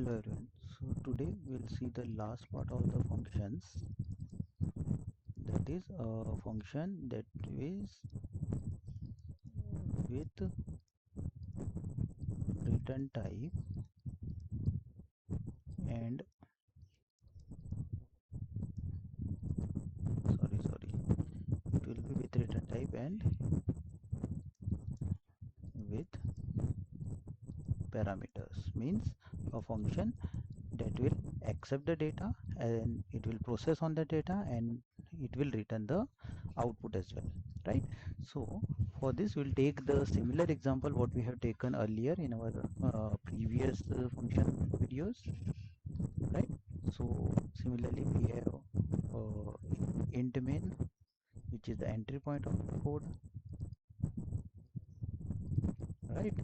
Hello everyone. So today we'll see the last part of the functions. That is a function that is with return type and it will be with return type and with parameters. Means a function that will accept the data and it will process on the data and it will return the output as well, right? So for this we'll take the similar example what we have taken earlier in our previous function videos, right? So similarly we have int main, which is the entry point of the code, right?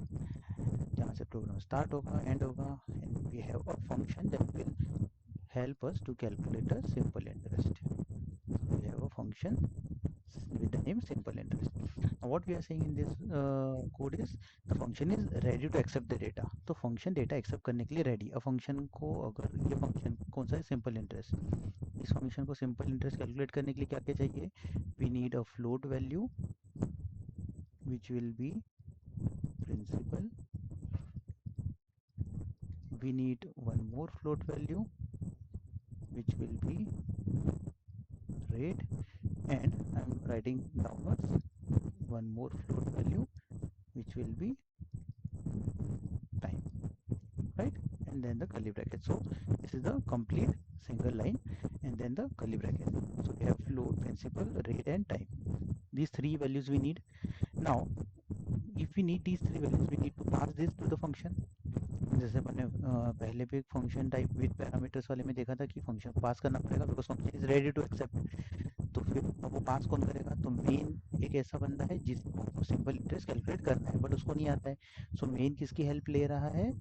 जहाँ से program start होगा and होगा, and we have a function that will help us to calculate a simple interest. So we have a function with the name simple interest. Now what we are saying in this code is the function is ready to accept the data. तो function data accept करने के लिए ready. अब function को, अगर ये function कौन सा है, simple interest, इस function को simple interest calculate करने के लिए क्या क्या चाहिए? We need a float value which will be principal. We need one more float value which will be rate, and I'm writing downwards one more float value which will be time, right? And then the curly bracket. So this is the complete single line and then the curly bracket. So we have float, principal, rate and time. These three values we need. Now if we need these three values, we need to pass this to the function. जैसे मैंने पहले भी function type with parameters वाले में देखा था कि function को पास करना पड़ेगा because function is ready to accept. तो फिर अब वो पास कौन करेगा? तो मेन एक ऐसा बंदा है जिसको सिंपल इंटरेस्ट कैलकुलेट करना है बट उसको नहीं आता है. सो मेन किसकी हेल्प ले रहा है?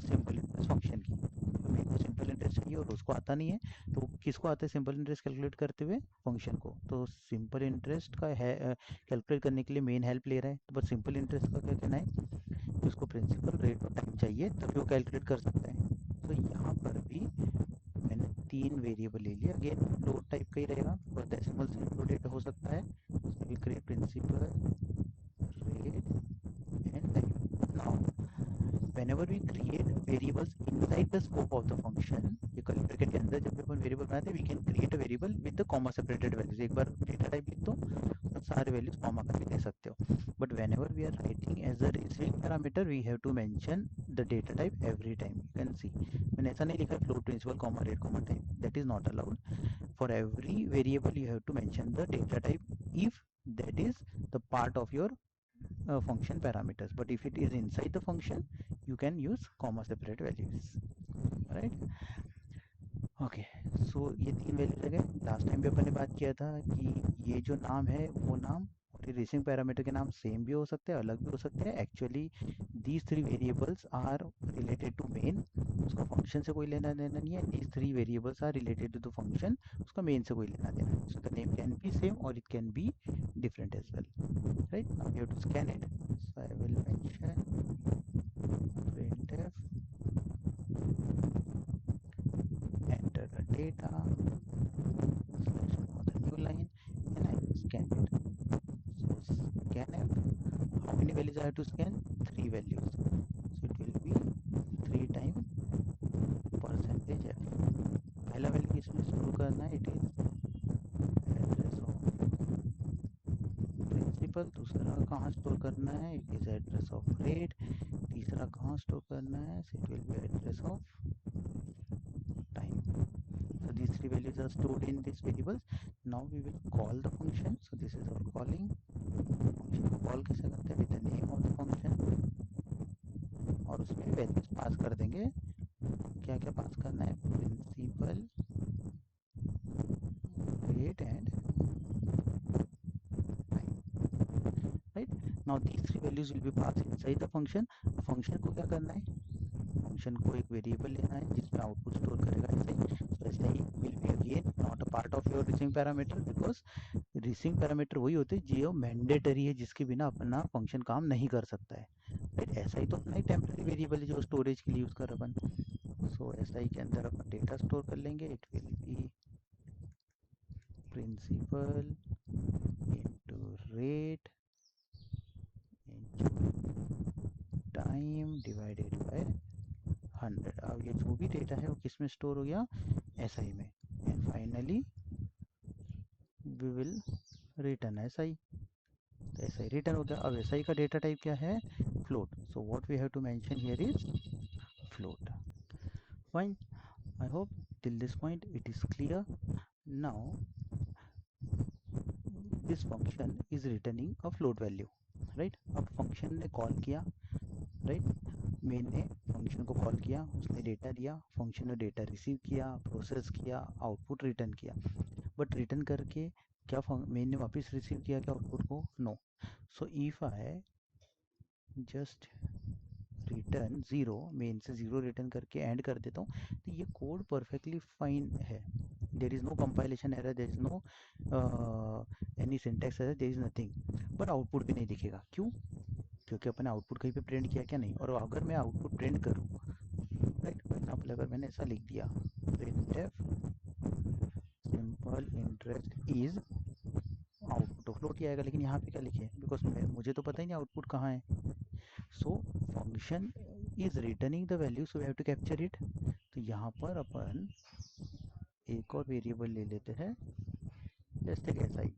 सिंपल इंटरेस्ट फंक्शन की. तो मेन को सिंपल इंटरेस्ट चाहिए और उसको आता नहीं है, तो किसको आता है सिंपल इंटरेस्ट कैलकुलेट करते हुए? फंक्शन को. तो सिंपल इंटरेस्ट का है कैलकुलेट करने के लिए मेन हेल्प ले रहा है. तो बस सिंपल इंटरेस्ट का क्या कहना है कि उसको प्रिंसिपल, रेट और टाइम चाहिए तभी वो कैलकुलेट कर सकता है. तो यहाँ पर भी मैंने तीन वेरिएबल ले लिया. अगेन फ्लोट टाइप का ही रहेगा और डेसिमल से इंक्लूडेड हो सकता है. Will create principal, rate and time. Now whenever we create variables inside the scope of the function, ये curly bracket के अंदर जब भी अपन वेरिएबल बनाते हैं, we can create a variable with the comma separated values. एक बार डेटा टाइप लिख दो और सारे वैल्यूज कॉमा करके दे सकते हो. But whenever we are writing as a receiving parameter, we have to mention the data type every time. You can see मैंने ऐसा नहीं लिखा float, principal, comma, rate, comma, time. That is not allowed. For every variable you have to mention the data type if that is the part of your function parameters. But if it is inside the function, you can use comma separate values, right? Okay. So ये तीन values आ गए. Last time भी अपन ने बात किया था कि ये जो नाम है वो नाम और ये रेसिंग पैरामीटर के नाम सेम भी हो सकते हैं, अलग भी हो सकते हैं. Actually these three variables are related to main. उसका फंक्शन से कोई लेना देना नहीं है. These three variables are related to the function. उसका मेन से कोई लेना देना है. So the name can be same और it can be different as well, right? Now we have to scan it. So I will mention printf, enter the data, slash the new line, and I will scan it. So scanf, how many values I have to scan? Three values. So it will be 3 times percentage f. पहला value किसमें store करना है? It is address of principal. दूसरा कहाँ store करना है? It is address of rate. तीसरा कहाँ स्टोर करना है? So it will be address of time. So these three values are stored in these variables. Now we will call the function. So this is our calling. Function को call कैसे करते हैं? With the name of the function, और उसमें values pass कर देंगे. क्या क्या पास करना है? Principal, rate and time, right? Now these three values will be passed inside the function. Function को क्या करना है? फंक्शन को एक वेरिएबल लेना है जिसमें आउटपुट स्टोर करेगा. ऐसे he will be again not a part of your receiving parameter, because receiving parameter वही होते हैं जो मैंडेटरी है, जिसके बिना अपना फंक्शन काम नहीं कर सकता है, राइट। एसआई तो अपना ही टेम्पररी वेरिएबल है जो स्टोरेज के लिए यूज़ कर अपन। सो एसआई के अंदर अपन डेटा स्टोर कर लेंगे, it will be principal into rate into time divided by 100। अब ये जो भी डेटा है वो किस में स्टोर हो गया, एसआई में। And finally we will return SI. तो एसआई रिटर्न हो गया। अब एसआई का डेटा टाइप क्या है, float. So what we have to mention here is float. Fine. I hope till this point it is clear. Now this function is returning a float value, right? अब function ने call किया, right? Main ने function को call किया, उसने data दिया, function ने data receive किया, प्रोसेस किया, आउटपुट रिटर्न किया। बट रिटर्न करके क्या मेन ने वापस रिसीव किया क्या आउटपुट को, no. So if I just return zero, main से ज़ीरो रिटर्न करके एंड कर देता हूँ, तो ये कोड परफेक्टली फाइन है। There is no compilation error, there is no any syntax error, there is nothing. But output भी नहीं दिखेगा, क्यों? क्योंकि अपने आउटपुट कहीं पे प्रिंट किया क्या, नहीं। और अगर मैं आउटपुट प्रिंट करूँ, राइट, फॉर एग्जाम्पल अगर मैंने ऐसा लिख दिया, printf simple interest is, output तो फ्लोट ही आएगा। लेकिन यहाँ पे क्या लिखे, बिकॉज मुझे तो पता ही नहीं आउटपुट कहाँ है। So function is returning the value, so we have to capture it. तो यहाँ पर अपन एक और वेरिएबल ले लेते हैं, जस्ट टेक एसआई,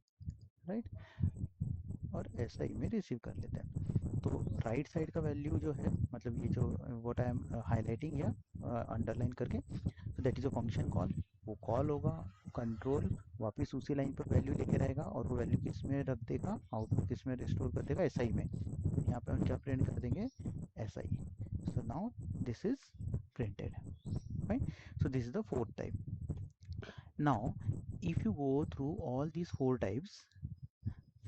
राइट, और एसआई में रिसीव कर लेते हैं। तो राइट साइड का वैल्यू जो है, मतलब ये जो व्हाट आई एम हाईलाइटिंग या अंडरलाइन करके, तो that is a function call. वो कॉल होगा, कंट्रोल वापस उसी लाइन पर वैल्यू लेके रहेगा, और वो वैल्यू किस में रख देगा, आउटपुट किस में रिस्टोर कर देगा, एसआई में। यहाँ पे हम क्या प्रिंट कर देंगे, SI. So now this is printed, right? So this is the fourth type. Now if you go through all these four types,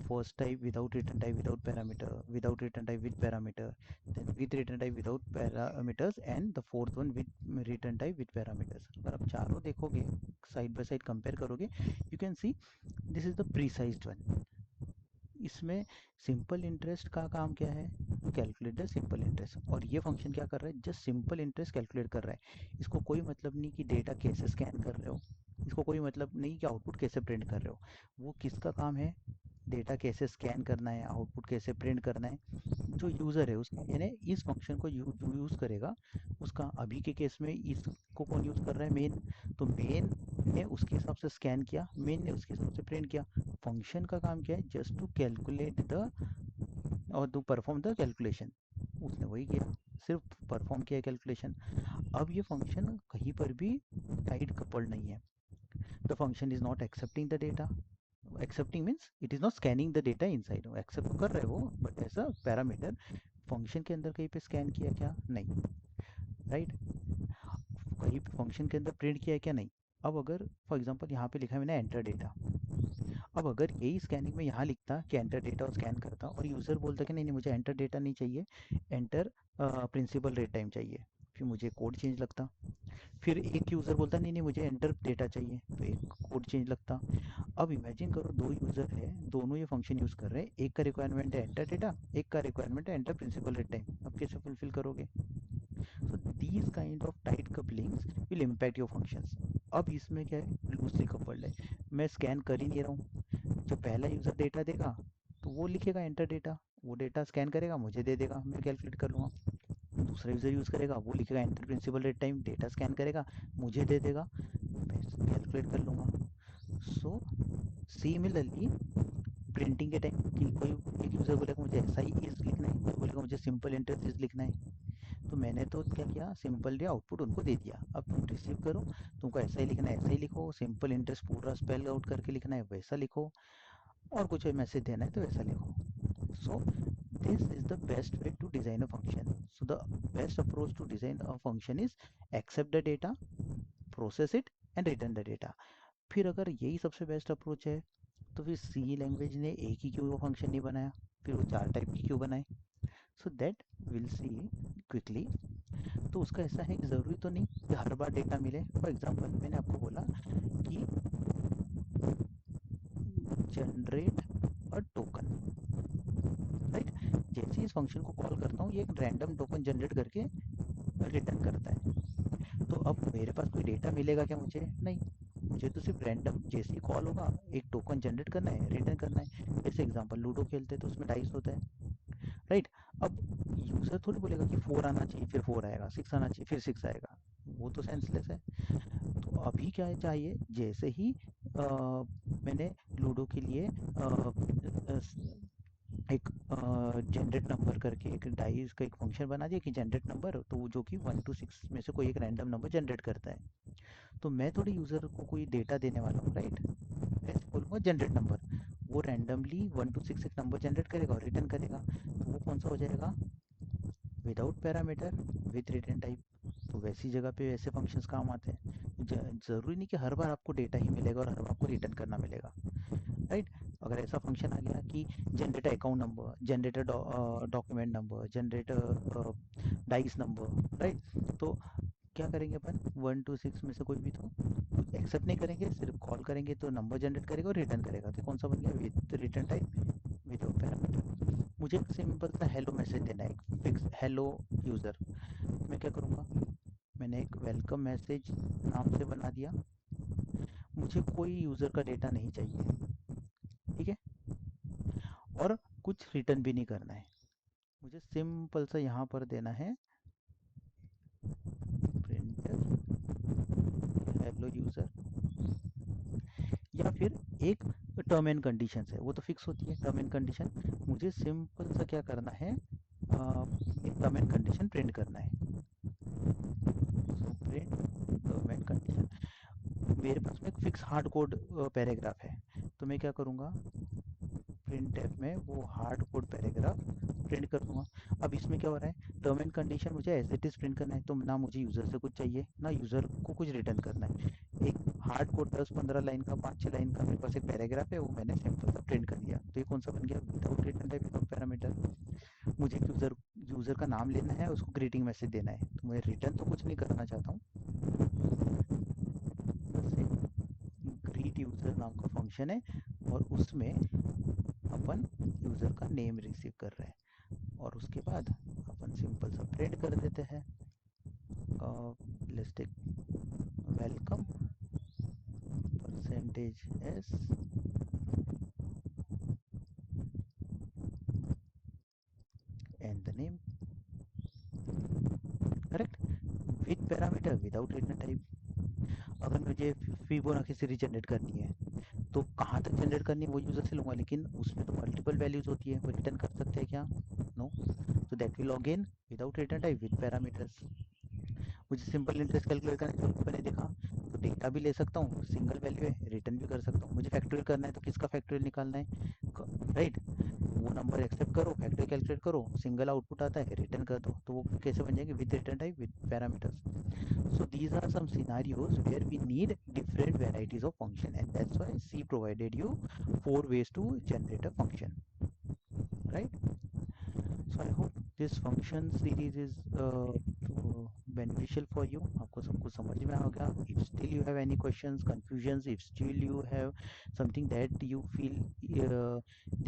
first type without return type without parameter, without return type with parameter, then with return type without parameters, and the fourth one with return type with parameters, अगर आप चारों देखोगे side by side compare करोगे, you can see this is the pre-sized one. इसमें simple interest का काम क्या है, कैलकुलेट द सिंपल इंटरेस्ट। और ये फंक्शन क्या कर रहा है, जस्ट सिंपल इंटरेस्ट कैलकुलेट कर रहा है। इसको कोई मतलब नहीं कि डेटा कैसे स्कैन कर रहे हो, इसको कोई मतलब नहीं कि आउटपुट कैसे प्रिंट कर रहे हो। वो किसका काम है, डेटा कैसे स्कैन करना है, आउटपुट कैसे प्रिंट करना है, जो यूज़र है उसका, यानी इस फंक्शन को यूज़ करेगा उसका। अभी के केस में इसको कौन यूज़ कर रहा है, मेन। तो मेन ने उसके हिसाब से स्कैन किया, मेन ने उसके हिसाब से प्रिंट किया। फंक्शन का काम क्या है, जस्ट टू कैलकुलेट द और टू परफॉर्म द कैलकुलेशन। उसने वही किया, सिर्फ परफॉर्म किया कैलकुलेशन। अब ये फंक्शन कहीं पर भी टाइट कपल्ड नहीं है। The function is not accepting the data, accepting means it is not scanning the data inside. Accept तो कर रहे हो बट ऐसा पैरामीटर फंक्शन के अंदर कहीं पे स्कैन किया क्या, नहीं, राइट। कहीं पे फंक्शन के अंदर प्रिंट किया है क्या, नहीं। अब अगर फॉर एग्जांपल यहाँ पे लिखा है मैंने एंटर डेटा, अब अगर यही स्कैनिंग में यहाँ लिखता कि एंटर डेटा और स्कैन करता, और यूज़र बोलता कि नहीं नहीं मुझे एंटर डेटा नहीं चाहिए, एंटर प्रिंसिपल रेट टाइम चाहिए, फिर मुझे कोड चेंज लगता। फिर एक यूज़र बोलता नहीं नहीं मुझे एंटर डेटा चाहिए, तो एक कोड चेंज लगता। अब इमेजिन करो दो यूज़र है, दोनों ये फंक्शन यूज़ कर रहे हैं, एक का रिक्वायरमेंट है एंटर डेटा, एक का रिक्वायरमेंट है एंटर प्रिंसिपल रेट टाइम। अब कैसे फुलफिल करोगे। So these kind of tight couplings will impact your functions. अब इसमें क्या है, लूजली कपल्ड है, मैं स्कैन कर ही नहीं रहा हूँ। जो पहला यूज़र डेटा देगा तो वो लिखेगा एंटर डेटा, वो डेटा स्कैन करेगा मुझे दे देगा, मैं कैलकुलेट कर लूँगा। दूसरा यूज़र यूज़ करेगा, वो लिखेगा enter principal rate time, data scan करेगा मुझे दे देगा, मैं कैलकुलेट कर लूँगा। सो सिमिलरली प्रिंटिंग के टाइम कि कोई एक यूज़र बोलेगा मुझे ऐसा ही इज लिखना है, कोई बोलेगा मुझे सिंपल इंटरेस्ट इज लिखना है, तो मैंने तो क्या किया, सिंपल या आउटपुट उनको दे दिया। अब तुम रिसीव करो, तुमको ऐसा ही लिखना है ऐसा ही लिखो, सिंपल इंटरेस्ट पूरा स्पेल आउट करके लिखना है वैसा लिखो, और कुछ मैसेज देना है तो वैसा लिखो। So this is the best way to design a function. So the best approach to design a function is accept the data, process it and return the data. फिर अगर यही सबसे बेस्ट अप्रोच है, तो फिर सी लैंग्वेज ने एक ही क्यों फंक्शन नहीं बनाया, फिर वो चार टाइप की क्यों बनाए। So that will see quickly. तो उसका ऐसा है कि ज़रूरी तो नहीं कि हर बार डेटा मिले। फॉर एग्जांपल मैंने आपको बोला कि जनरेट अ टोकन, राइट। जैसे ही इस फंक्शन को कॉल करता हूँ, ये एक रैंडम टोकन जनरेट करके रिटर्न करता है। तो अब मेरे पास कोई डेटा मिलेगा क्या मुझे? नहीं, मुझे तो सिर्फ रैंडम जैसे ही कॉल होगा एक टोकन जनरेट करना है, रिटर्न करना है। जैसे एग्जांपल लूडो खेलते हैं तो उसमें डाइस होता है, राइट? अब यूजर थोड़ी बोलेगा कि 4 आना चाहिए फिर 4 आएगा, 6 आना चाहिए फिर 6 आएगा, वो तो सेंसलेस है। तो अभी क्या चाहिए, जैसे ही मैंने लूडो के लिए एक जनरेट नंबर करके एक डाइस का एक फंक्शन बना दिया कि जनरेट नंबर, तो वो जो कि 1 to 6 में से कोई एक रैंडम नंबर जनरेट करता है। तो मैं थोड़ी यूज़र को कोई डेटा देने वाला हूँ, राइट? ऐसे बोलूँगा जनरेट नंबर, वो रैंडमली 1 to 6 एक नंबर जनरेट करेगा और रिटर्न करेगा। तो वो कौन सा हो जाएगा? Without parameter with return type. तो वैसी जगह पे वैसे फंक्शंस काम आते हैं। ज़रूरी नहीं कि हर बार आपको डेटा ही मिलेगा और हर बार आपको रिटर्न करना मिलेगा, राइट? अगर ऐसा फंक्शन आ गया कि generate account number, generate document number, generate dice number, right? तो क्या करेंगे अपन, 1 to 6 में से कोई भी तो एक्सेप्ट नहीं करेंगे, सिर्फ कॉल करेंगे तो नंबर जनरेट करेगा और रिटर्न करेगा। तो कौन सा बन गया? With return type without parameter. मुझे एक सिंपल सा हेलो मैसेज देना है, एक फिक्स हेलो यूज़र। मैं क्या करूँगा, मैंने एक वेलकम मैसेज नाम से बना दिया। मुझे कोई यूज़र का डेटा नहीं चाहिए, ठीक है? और कुछ रिटर्न भी नहीं करना है। मुझे सिंपल सा यहाँ पर देना है प्रिंटर हेलो यूज़र, या फिर एक टर्म एंड कंडीशन है, वो तो फिक्स होती है टर्म एंड कंडीशन। मुझे सिंपल सा क्या करना है, एक टर्म एंड कंडीशन प्रिंट करना है। So print term and condition. मेरे पास में एक फिक्स हार्ड कोड पैराग्राफ है, तो मैं क्या करूँगा, प्रिंट एफ में वो हार्ड कोड पैराग्राफ प्रिंट कर दूंगा। अब इसमें क्या हो रहा है, टर्म एंड कंडीशन मुझे एज इट इज प्रिंट करना है, तो ना मुझे यूज़र से कुछ चाहिए ना यूज़र को कुछ रिटर्न करना है। एक हार्ड कोड 10-15 लाइन का, 5-6 लाइन का मेरे पास एक पैराग्राफ है, वो मैंने सिंपल सा प्रिंट कर दिया। तो ये कौन सा बन गया? Without return type without parameter. मुझे यूज़र यूज़र का नाम लेना है, उसको ग्रीटिंग मैसेज देना है, तो मैं रिटर्न तो कुछ नहीं करना चाहता हूँ, बस एक ग्रीट यूज़र नाम का फंक्शन है और उसमें अपन यूज़र का नेम रिसीव कर रहे हैं। और उसके बाद अपन सिंपल सा प्रिंट कर देते हैं, let's take welcome percentage s and the name, correct? With parameter without return type. अगर मुझे फिबोनाची सीरीज जनरेट करनी है तो कहाँ तक जनरेट करनी है वो यूज़र से लूँगा, लेकिन उसमें तो मल्टीपल वैल्यूज होती है, वो रिटर्न कर सकते हैं क्या? नो। तो that will again without return type with parameters. मुझे सिंपल इंटरेस्ट कैलकुलेट करना है तो मैंने देखा, तो डेटा भी ले सकता हूँ, सिंगल वैल्यू है, रिटर्न भी कर सकता हूँ। मुझे फैक्टोरियल करना है तो किसका फैक्टोरियल निकालना है, राइट? वो नंबर एक्सेप्ट करो, फैक्टोरियल कैलकुलेट करो, सिंगल आउटपुट आता है, रिटर्न कर दो। तो वो कैसे बन जाएंगे? With return type with parameters. So these are some scenarios where we need different varieties of function, and that's why C provided you 4 ways to generate a function, right? So I hope this function series is beneficial for you. आपको सब कुछ समझ में आ गया? If still you have any questions, confusions, if still you have something that you feel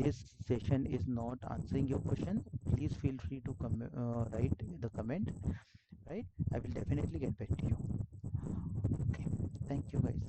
this session is not answering your question, please feel free to write the comment, right? I will definitely get back to you. Okay, thank you guys.